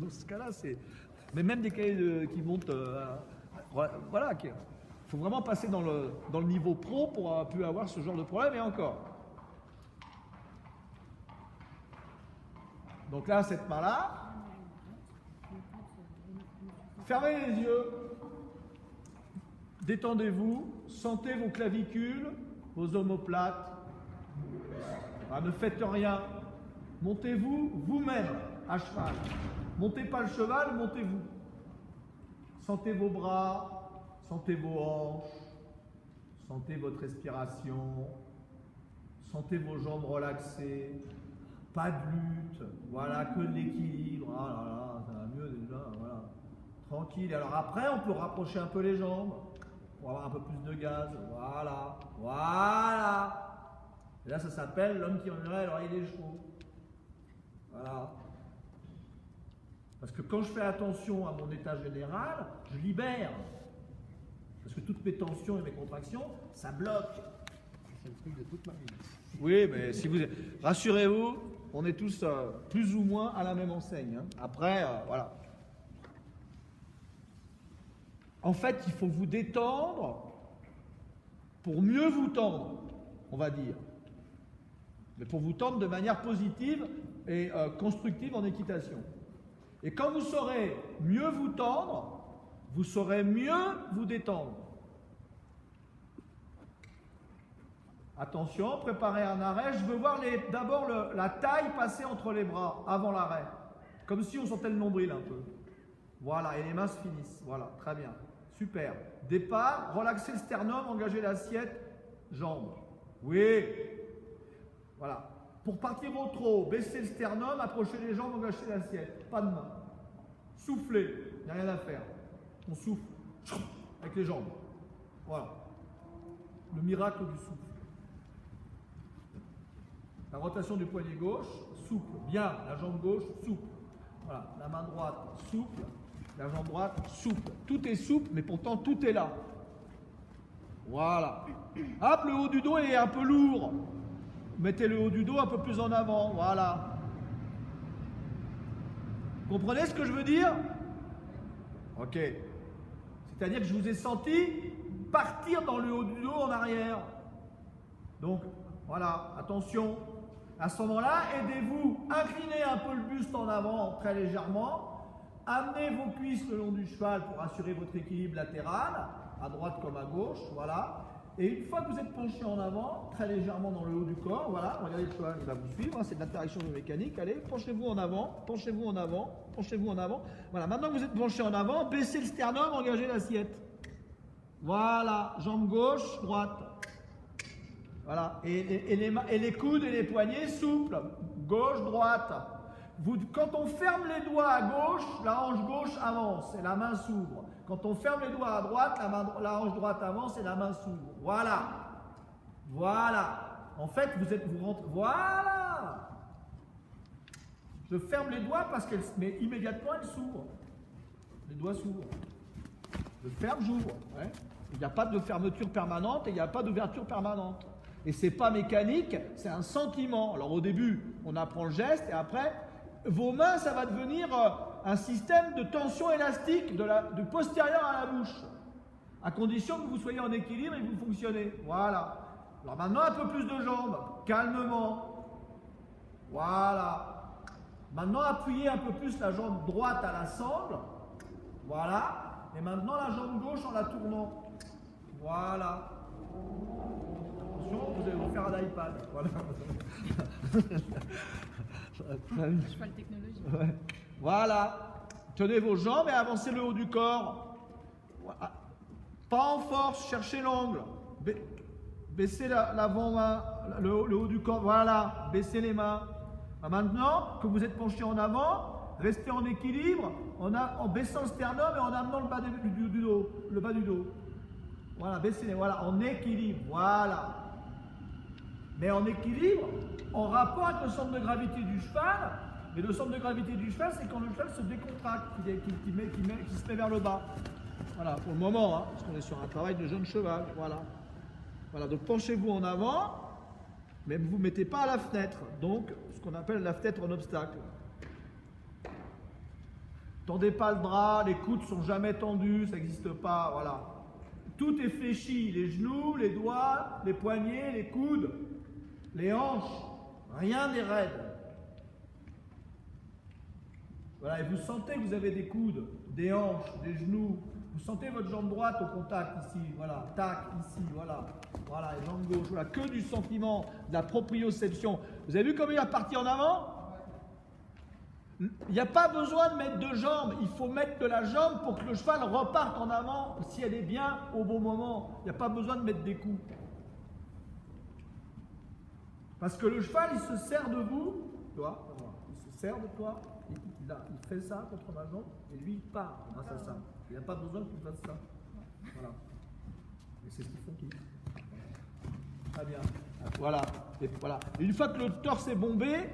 dans ce cas-là, c'est. Mais même des cahiers qui montent. Voilà, il faut vraiment passer dans le niveau pro pour plus avoir ce genre de problème et encore. Donc là, cette main-là, fermez les yeux, détendez-vous, sentez vos clavicules, vos omoplates. Ne faites rien. Montez-vous vous-même à cheval. Montez pas le cheval, montez-vous. Sentez vos bras, sentez vos hanches, sentez votre respiration, sentez vos jambes relaxées, pas de lutte, voilà, que de l'équilibre. Ah là là, ça va mieux déjà, voilà. Tranquille. Alors après, on peut rapprocher un peu les jambes pour avoir un peu plus de gaz. Voilà, voilà. Et là, ça s'appelle l'homme qui enverrait l'oreille des chevaux. Voilà. Parce que quand je fais attention à mon état général, je libère. Parce que toutes mes tensions et mes contractions, ça bloque. C'est le truc de toute ma vie. Oui, mais si vous... Rassurez-vous, on est tous plus ou moins à la même enseigne. Hein. Après, voilà. En fait, il faut vous détendre pour mieux vous tendre, on va dire. Mais pour vous tendre de manière positive et constructive en équitation. Et quand vous saurez mieux vous tendre, vous saurez mieux vous détendre. Attention, préparez un arrêt. Je veux voir d'abord la taille passer entre les bras avant l'arrêt. Comme si on sentait le nombril un peu. Voilà, et les mains se finissent. Voilà, très bien. Super. Départ, relaxez le sternum, engagez l'assiette, jambes. Oui. Voilà. Pour partir au trot, baissez le sternum, approchez les jambes, engagez l'assiette. Pas de main. Soufflez. Il n'y a rien à faire. On souffle. Avec les jambes. Voilà. Le miracle du souffle. La rotation du poignet gauche, souple. Bien. La jambe gauche, souple. Voilà. La main droite, souple. La jambe droite, souple. Tout est souple, mais pourtant tout est là. Voilà. Hop, le haut du dos est un peu lourd. Mettez le haut du dos un peu plus en avant. Voilà. Vous comprenez ce que je veux dire? Ok. C'est-à-dire que je vous ai senti partir dans le haut du dos en arrière. Donc, voilà, attention. À ce moment-là, aidez-vous, inclinez un peu le buste en avant très légèrement. Amenez vos cuisses le long du cheval pour assurer votre équilibre latéral, à droite comme à gauche, voilà. Et une fois que vous êtes penché en avant, très légèrement dans le haut du corps, voilà, regardez le cheval, il va vous suivre, hein, c'est de l'interaction mécanique. Allez, penchez-vous en avant, penchez-vous en avant, penchez-vous en avant. Voilà, maintenant que vous êtes penché en avant, baissez le sternum, engagez l'assiette. Voilà, jambe gauche, droite. Voilà, et les coudes et les poignets souples, gauche, droite. Quand on ferme les doigts à gauche, la hanche gauche avance et la main s'ouvre. Quand on ferme les doigts à droite, la hanche droite avance et la main s'ouvre. Voilà. Voilà. En fait, vous rentrez. Voilà. Je ferme les doigts mais immédiatement elles s'ouvrent. Les doigts s'ouvrent. Je ferme, j'ouvre. Ouais. Il n'y a pas de fermeture permanente et il n'y a pas d'ouverture permanente. Et c'est pas mécanique, c'est un sentiment. Alors au début, on apprend le geste et après, vos mains, ça va devenir un système de tension élastique du postérieur à la bouche, à condition que vous soyez en équilibre et que vous fonctionnez. Voilà. Alors maintenant, un peu plus de jambes, calmement. Voilà. Maintenant, appuyez un peu plus la jambe droite à la sangle. Voilà. Et maintenant, la jambe gauche en la tournant. Voilà. Attention, vous allez vous faire un iPad. Voilà. Cheval technologique. Ouais. Voilà. Tenez vos jambes et avancez le haut du corps. Pas en force, cherchez l'angle. Baissez l'avant-main, le haut du corps. Voilà. Baissez les mains. Maintenant que vous êtes penché en avant, restez en équilibre en baissant le sternum et en amenant le bas du dos. Le bas du dos. Voilà, baissez-les. Voilà, en équilibre. Voilà. Mais en équilibre, en rapport avec le centre de gravité du cheval. Mais le centre de gravité du cheval, c'est quand le cheval se décontracte, qui se met vers le bas. Voilà, pour le moment, hein, parce qu'on est sur un travail de jeune cheval. Voilà. Voilà, donc penchez-vous en avant, mais vous ne mettez pas à la fenêtre. Donc, ce qu'on appelle la fenêtre en obstacle. Tendez pas le bras, les coudes sont jamais tendus, ça n'existe pas, voilà. Tout est fléchi, les genoux, les doigts, les poignets, les coudes, les hanches, rien n'est raide. Voilà, et vous sentez que vous avez des coudes, des hanches, des genoux. Vous sentez votre jambe droite au contact ici, voilà, tac, ici, voilà. Voilà, et jambe gauche, voilà, que du sentiment, de la proprioception. Vous avez vu comment il a parti en avant? Il n'y a pas besoin de mettre deux jambes, il faut mettre de la jambe pour que le cheval reparte en avant si elle est bien au bon moment. Il n'y a pas besoin de mettre des coups. Parce que le cheval, il se sert de vous, toi, il se sert de toi, il fait ça contre ma jambe, et lui, il part grâce à ça. Il n'y a pas besoin qu'il fasse ça. Voilà. Et c'est ce qu'ils font tous. Très bien. Voilà. Et voilà. Une fois que le torse est bombé,